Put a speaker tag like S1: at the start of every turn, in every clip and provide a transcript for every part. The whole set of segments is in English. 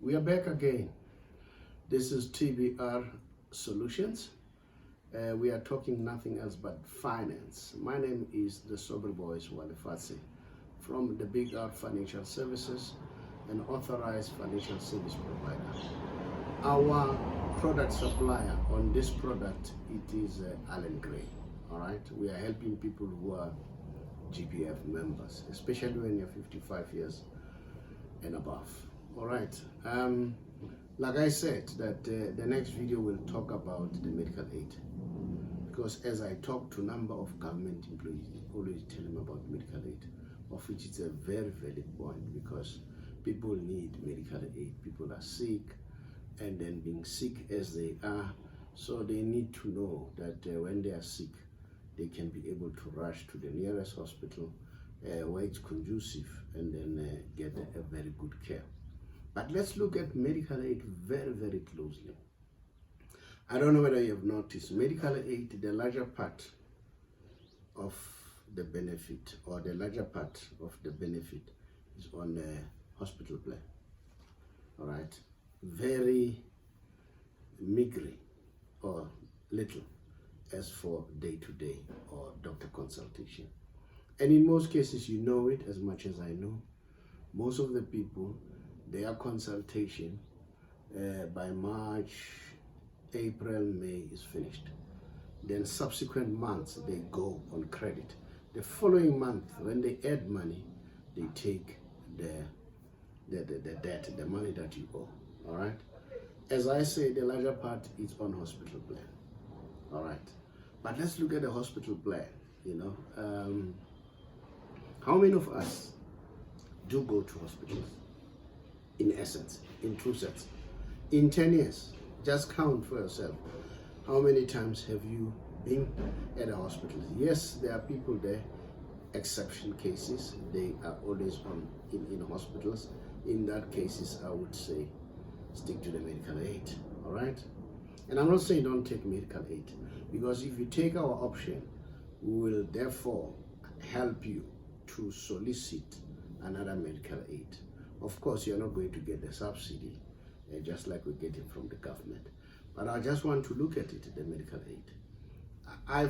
S1: We are back again. This is TBR Solutions. We are talking nothing else but finance. My name is the Sober Boys Walefasi from the Big R Financial Services, an authorized financial service provider. Our product supplier on this product, it is Allen Gray. All right, we are helping people who are Gepf members, especially when you're 55 years and above. All right, like I said, that the next video will talk about the medical aid, because as I talk to a number of government employees, they always tell them about medical aid, of which it's a very valid point, because people need medical aid. People are sick, and then being sick as they are, so they need to know that when they are sick, they can be able to rush to the nearest hospital where it's conducive, and then get a very good care. But let's look at medical aid very, very closely. I don't know whether you have noticed, medical aid, the larger part of the benefit, or the larger part of the benefit, is on the hospital plan. All right, very meager or little as for day-to-day or doctor consultation. And in most cases, you know it as much as I know, most of the people, their consultation by March, April, May is finished. Then subsequent months, they go on credit. The following month, when they add money, they take the debt, the money that you owe. All right. As I say, the larger part is on hospital plan. All right. But let's look at the hospital plan. You know, how many of us do go to hospitals? In essence, in true sense, in 10 years, just count for yourself. How many times have you been at a hospital? Yes, there are people there, exception cases. They are always in hospitals. In that cases, I would say, stick to the medical aid, all right? And I'm not saying don't take medical aid, because if you take our option, we will therefore help you to solicit another medical aid. Of course, you're not going to get the subsidy, just like we get it from the government. But I just want to look at it, the medical aid.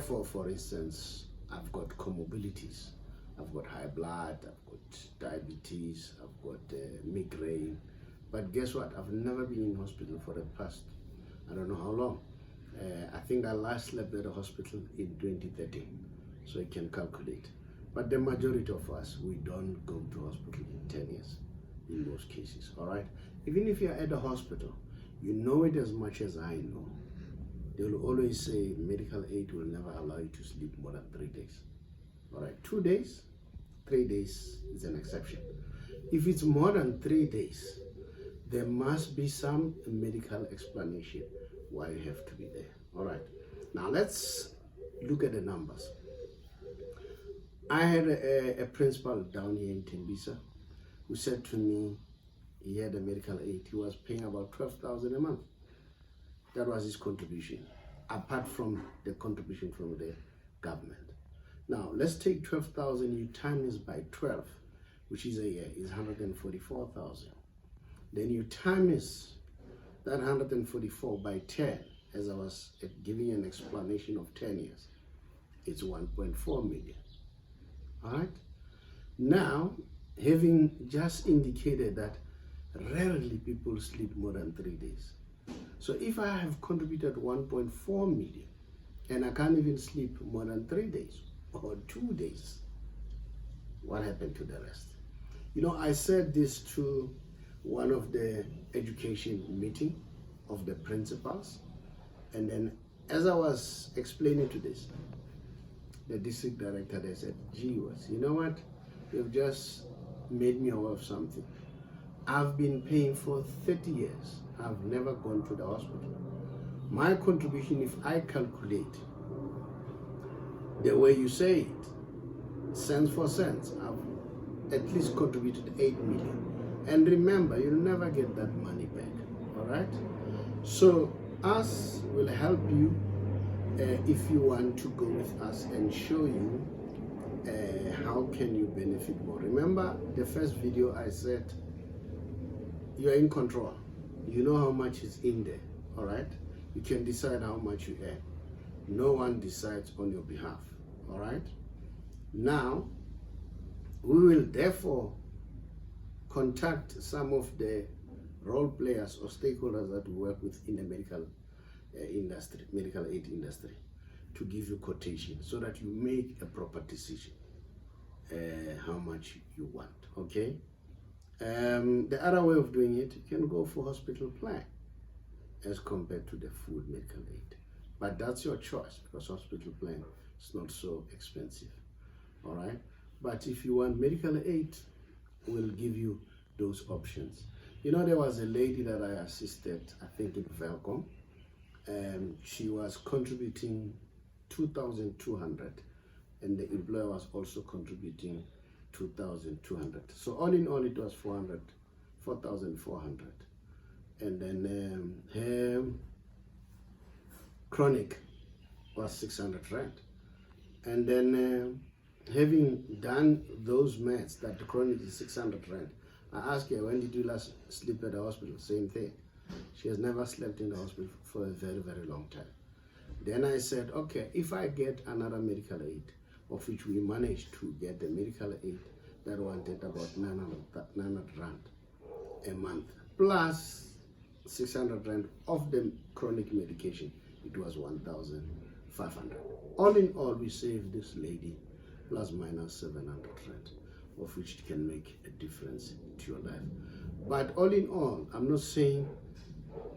S1: For instance, I've got comorbidities. I've got high blood, I've got diabetes, I've got migraine. But guess what? I've never been in hospital for the past, I don't know how long. I think I last slept at a hospital in 2013, so you can calculate. But the majority of us, we don't go to hospital in 10 years. In most cases, all right? Even if you're at the hospital, you know it as much as I know. They will always say medical aid will never allow you to sleep more than 3 days. All right, 2 days, 3 days is an exception. If it's more than 3 days, there must be some medical explanation why you have to be there. All right, now let's look at the numbers. I had a principal down here in Tembisa who said to me he had a medical aid. He was paying about 12,000 a month. That was his contribution, apart from the contribution from the government. Now, let's take 12,000, you times by 12, which is a year, is 144,000. Then you times that 144 by 10, as I was giving an explanation of 10 years, it's 1.4 million. All right? Now, having just indicated that rarely people sleep more than 3 days. So if I have contributed 1.4 million and I can't even sleep more than 3 days or 2 days, what happened to the rest? You know, I said this to one of the education meeting of the principals, and then as I was explaining to this, the district director, they said, gee, you know what, you've just made me aware of something. I've been paying for 30 years. I've never gone to the hospital. My contribution, if I calculate the way you say it, cents for cents, I've at least contributed 8 million. And remember, you'll never get that money back, all right? So us will help you if you want to go with us and show you how can you benefit more. Remember the first video I said, you're in control. You know how much is in there, all right? You can decide how much you earn. No one decides on your behalf, all right? Now, we will therefore contact some of the role players or stakeholders that we work with in the medical industry, medical aid industry, to give you quotation so that you make a proper decision how much you want, okay? The other way of doing it, you can go for hospital plan as compared to the full medical aid. But that's your choice, because hospital plan is not so expensive, all right? But if you want medical aid, we'll give you those options. You know, there was a lady that I assisted, I think in Velcom, and she was contributing 2,200, and the employer was also contributing 2,200. So all in all, it was 4,400. And then her chronic was 600 rand. And then having done those maths, that the chronic is 600 rand, I asked her, when did you last sleep at the hospital? Same thing. She has never slept in the hospital for a very, very long time. Then I said, okay, if I get another medical aid, of which we managed to get the medical aid that wanted about 900 rand a month, plus 600 rand of the chronic medication, it was 1,500. All in all, we saved this lady plus minus 700 rand, of which it can make a difference to your life. But all in all, I'm not saying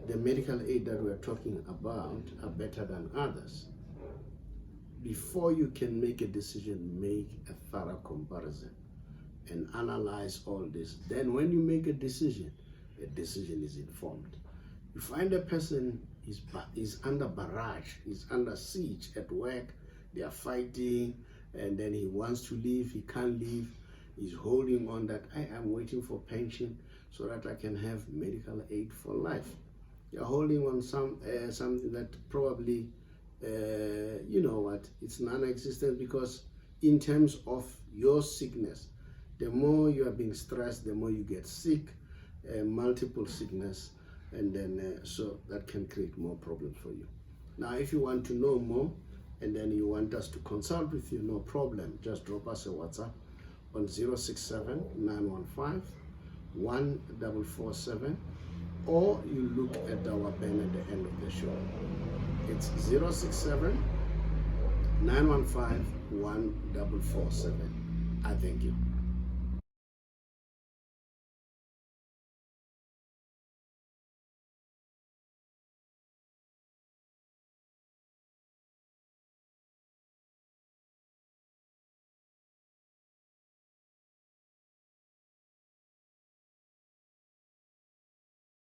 S1: the medical aid that we're talking about are better than others. Before you can make a decision, make a thorough comparison and analyze all this. Then when you make a decision is informed. You find a person is under barrage, is under siege at work, they are fighting, and then he wants to leave, he can't leave, he's holding on that I am waiting for pension so that I can have medical aid for life. You're holding on something that probably you know what, it's non-existent, because in terms of your sickness, the more you are being stressed, the more you get sick, multiple sickness, and then so that can create more problems for you. Now, if you want to know more and then you want us to consult with you, no problem, just drop us a WhatsApp on 067 915 1447, or you look at our banner at the end of the show. It's 067 915 1447. I thank you.